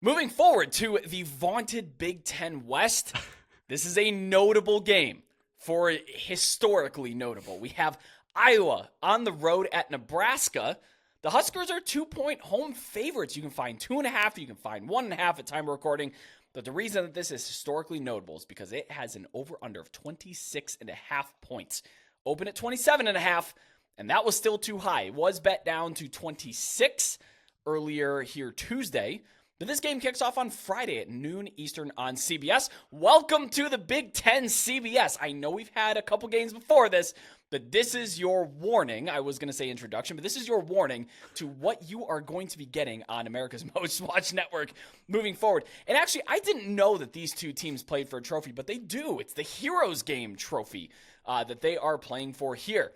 Moving forward to the vaunted Big Ten West, this is a notable game for historically notable. We have Iowa on the road at Nebraska. The Huskers are 2-point home favorites. You can find 2.5, you can find 1.5 at time of recording. But the reason that this is historically notable is because it has an over-under of 26.5 points. Open at 27.5, and that was still too high. It was bet down to 26 earlier here Tuesday. But this game kicks off on Friday at noon Eastern on CBS. Welcome to the Big Ten CBS. I know we've had a couple games before this, but this is your warning. I was going to say introduction, but this is your warning to what you are going to be getting on America's Most Watched Network moving forward. And actually, I didn't know that these two teams played for a trophy, but they do. It's the Heroes Game trophy that they are playing for here.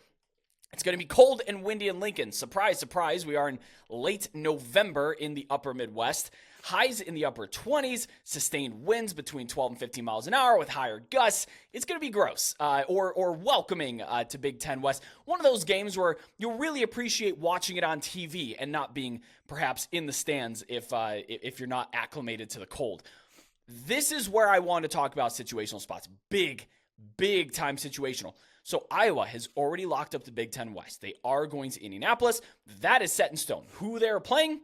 It's going to be cold and windy in Lincoln. Surprise, surprise, we are in late November in the upper Midwest. Highs in the upper 20s, sustained winds between 12 and 15 miles an hour with higher gusts. It's going to be gross or welcoming to Big Ten West. One of those games where you'll really appreciate watching it on TV and not being perhaps in the stands if you're not acclimated to the cold. This is where I want to talk about situational spots. Big time situational. So Iowa has already locked up the Big Ten West. They are going to Indianapolis. That is set in stone. Who they're playing,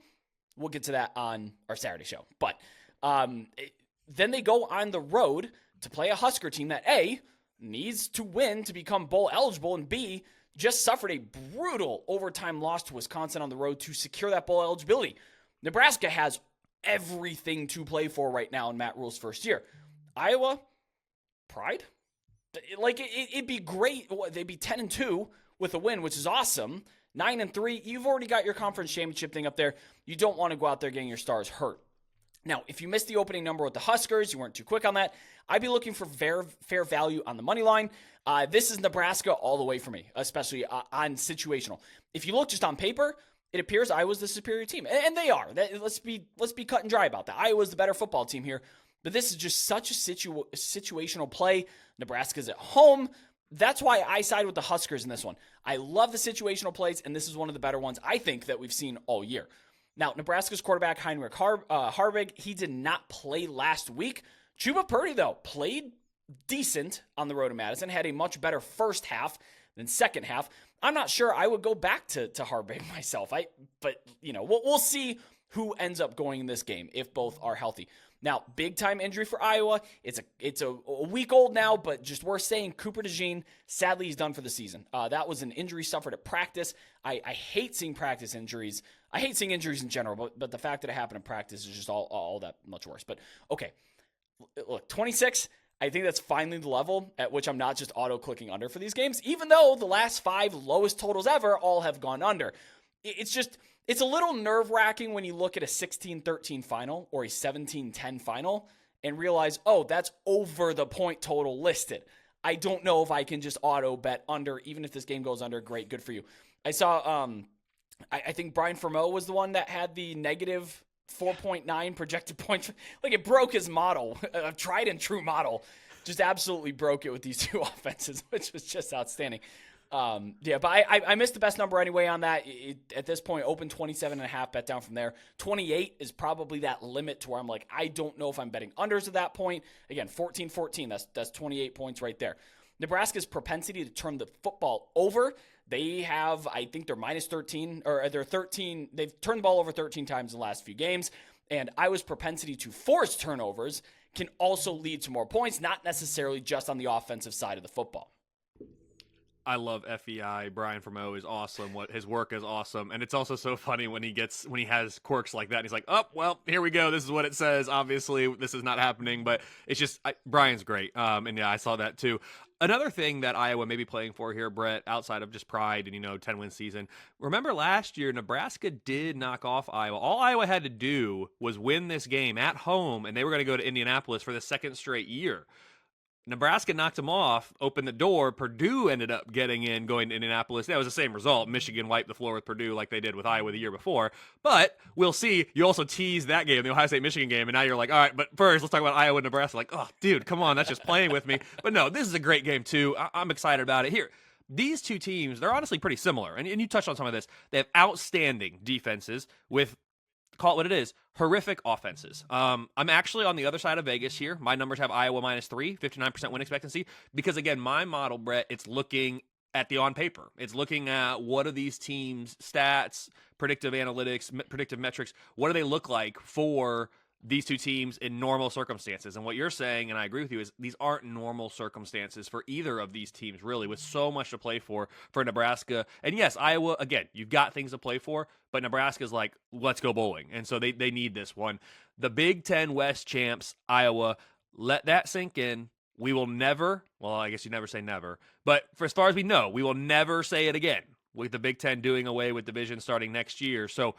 we'll get to that on our Saturday show. But then they go on the road to play a Husker team that A, needs to win to become bowl eligible, and B, just suffered a brutal overtime loss to Wisconsin on the road to secure that bowl eligibility. Nebraska has everything to play for right now in Matt Rule's first year. Iowa, pride? Like, it'd be great. They'd be 10-2 with a win, which is awesome. 9-3, you've already got your conference championship thing up there. You don't want to go out there getting your stars hurt. Now, if you missed the opening number with the Huskers, you weren't too quick on that, I'd be looking for fair value on the money line. This is Nebraska all the way for me, especially on situational. If you look just on paper, it appears Iowa's the superior team, and they are. Let's be cut and dry about that. Iowa's the better football team here, but this is just such a situational play. Nebraska's at home. That's why I side with the Huskers in this one. I love the situational plays, and this is one of the better ones I think that we've seen all year. Now, Nebraska's quarterback, Heinrich Harbig, he did not play last week. Chuba Purdy, though, played decent on the road to Madison, had a much better first half than second half. I'm not sure I would go back to Harbig myself. But we'll see who ends up going in this game if both are healthy. Now, big-time injury for Iowa. It's a week old now, but just worth saying, Cooper DeJean, sadly, he's done for the season. That was an injury suffered at practice. I hate seeing practice injuries. I hate seeing injuries in general, but the fact that it happened in practice is just all that much worse. But, okay, look, 26, I think that's finally the level at which I'm not just auto-clicking under for these games, even though the last 5 lowest totals ever all have gone under. It's a little nerve-wracking when you look at a 16-13 final or a 17-10 final and realize, oh, that's over the point total listed. I don't know if I can just auto-bet under, even if this game goes under. Great, good for you. I saw, I think Brian Fremeau was the one that had the negative 4.9 projected points. Like, it broke his model, a tried and true model. Just absolutely broke it with these two offenses, which was just outstanding. But I missed the best number anyway on that. At this point, open 27.5, bet down from there. 28 is probably that limit to where I'm like, I don't know if I'm betting unders at that point. Again, 14-14, that's 28 points right there. Nebraska's propensity to turn the football over, they have, I think they're minus 13, or they're 13. They've turned the ball over 13 times in the last few games. And Iowa's propensity to force turnovers can also lead to more points, not necessarily just on the offensive side of the football. I love FEI. Brian Fremeau is awesome. His work is awesome. And it's also so funny when he has quirks like that. And he's like, oh, well, here we go. This is what it says. Obviously, this is not happening. But it's just, Brian's great. And yeah, I saw that too. Another thing that Iowa may be playing for here, Brett, outside of just pride and, 10-win season. Remember last year, Nebraska did knock off Iowa. All Iowa had to do was win this game at home, and they were going to go to Indianapolis for the second straight year. Nebraska knocked them off, opened the door. Purdue ended up getting in, going to Indianapolis. That was the same result. Michigan wiped the floor with Purdue like they did with Iowa the year before. But we'll see. You also teased that game, the Ohio State-Michigan game, and now you're like, all right, but first let's talk about Iowa and Nebraska. Like, oh, dude, come on, that's just playing with me. But no, this is a great game too. I'm excited about it. Here, these two teams, they're honestly pretty similar. And you touched on some of this. They have outstanding defenses with call it what it is, horrific offenses. I'm actually on the other side of Vegas here. My numbers have Iowa -3, 59% win expectancy, because again, my model, Brett, it's looking at the on paper. It's looking at what are these teams' stats, predictive analytics, predictive metrics, what do they look like for these two teams in normal circumstances. And what you're saying, and I agree with you, is these aren't normal circumstances for either of these teams, really, with so much to play for Nebraska. And yes, Iowa, again, you've got things to play for, but Nebraska's like, let's go bowling. And so they need this one. The Big Ten West champs, Iowa, let that sink in. We will never, well, I guess you never say never, but for as far as we know, we will never say it again with the Big Ten doing away with division starting next year. So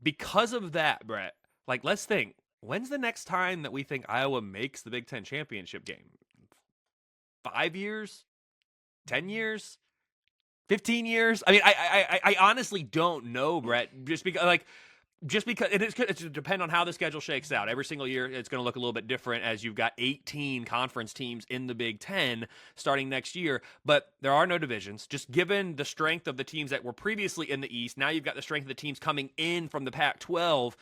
because of that, Brett, like, let's think, when's the next time that we think Iowa makes the Big Ten championship game? 5 years? 10 years? 15 years? I mean, I honestly don't know, Brett, just because it's going to depend on how the schedule shakes out. Every single year, it's going to look a little bit different as you've got 18 conference teams in the Big Ten starting next year. But there are no divisions. Just given the strength of the teams that were previously in the East, now you've got the strength of the teams coming in from the Pac-12.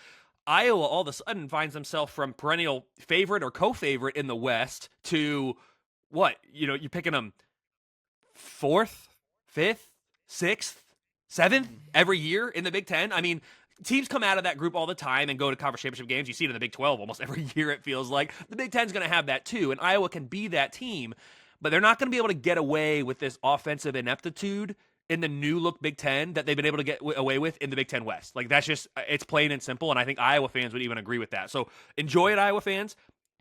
Iowa all of a sudden finds themselves from perennial favorite or co-favorite in the West to what? You're picking them 4th, 5th, 6th, 7th every year in the Big Ten. I mean, teams come out of that group all the time and go to conference championship games. You see it in the Big 12 almost every year, it feels like. The Big Ten's going to have that too, and Iowa can be that team, but they're not going to be able to get away with this offensive ineptitude in the new look Big Ten that they've been able to get away with in the Big Ten West. Like, that's just, it's plain and simple, and I think Iowa fans would even agree with that. So enjoy it, Iowa fans.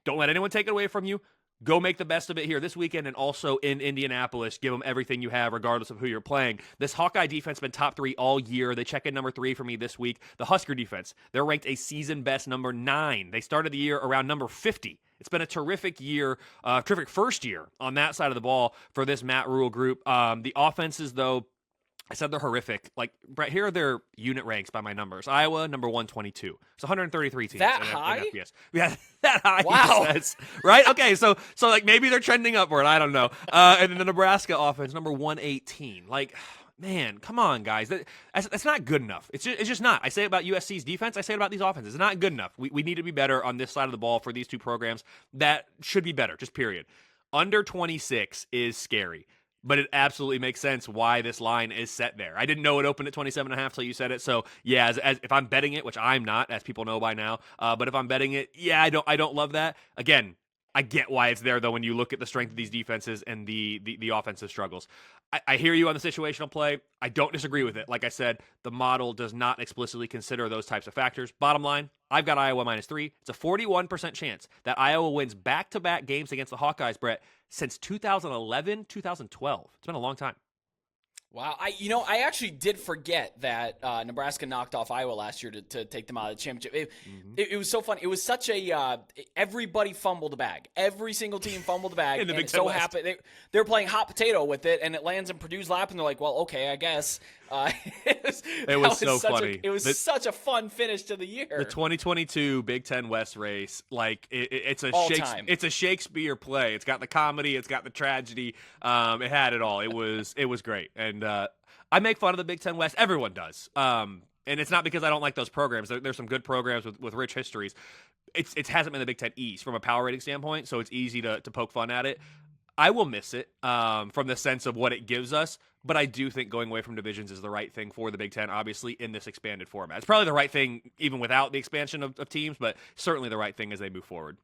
Don't let anyone take it away from you. Go make the best of it here this weekend and also in Indianapolis. Give them everything you have regardless of who you're playing. This Hawkeye defense has been top 3 all year. They check in number 3 for me this week. The Husker defense, they're ranked a season best number 9. They started the year around number 50. It's been a terrific year, terrific first year on that side of the ball for this Matt Rule group. The offenses, though, I said they're horrific. Like, Brett, here are their unit ranks by my numbers. Iowa, number 122. It's 133 teams. That in high? FBS. Yeah, that high. Wow. He says. Right? Okay, so like maybe they're trending upward. I don't know. And then the Nebraska offense, number 118. Like, man, come on, guys. That's not good enough. It's just not. I say it about USC's defense. I say it about these offenses. It's not good enough. We need to be better on this side of the ball for these two programs. That should be better, just period. Under 26 is scary. But it absolutely makes sense why this line is set there. I didn't know it opened at 27.5 till you said it. So yeah, as if I'm betting it, which I'm not, as people know by now, but if I'm betting it, yeah, I don't love that. Again, I get why it's there though when you look at the strength of these defenses and the offensive struggles. I hear you on the situational play. I don't disagree with it. Like I said, the model does not explicitly consider those types of factors. Bottom line, I've got Iowa -3. It's a 41% chance that Iowa wins back-to-back games against the Hawkeyes, Brett, since 2011, 2012. It's been a long time. Wow, I actually did forget that Nebraska knocked off Iowa last year to take them out of the championship. It was so fun. It was such a everybody fumbled the bag. Every single team fumbled the bag. In the and Big it Ten so West. happened they're playing hot potato with it, and it lands in Purdue's lap, and they're like, "Well, okay, I guess." It was so funny. It was such a fun finish to the year. The 2022 Big Ten West race, like it's a Shakespeare play. It's got the comedy, it's got the tragedy. It had it all. It was great, and I make fun of the Big Ten West. Everyone does, and it's not because I don't like those programs. There's some good programs with rich histories. It hasn't been the Big Ten East from a power rating standpoint, so it's easy to poke fun at it. I will miss it from the sense of what it gives us. But I do think going away from divisions is the right thing for the Big Ten, obviously, in this expanded format. It's probably the right thing even without the expansion of teams, but certainly the right thing as they move forward.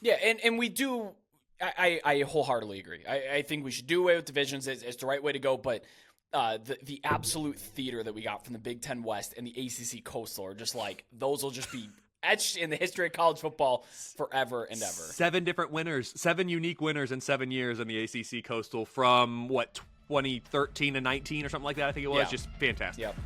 Yeah, and we do – I wholeheartily agree. I think we should do away with divisions. It's the right way to go, but the absolute theater that we got from the Big Ten West and the ACC Coastal are just like – those will just be etched in the history of college football forever and ever. 7 different winners, 7 unique winners in 7 years in the ACC Coastal from, 2013 to 19 or something like that, I think it was. Yeah. Just fantastic. Yep.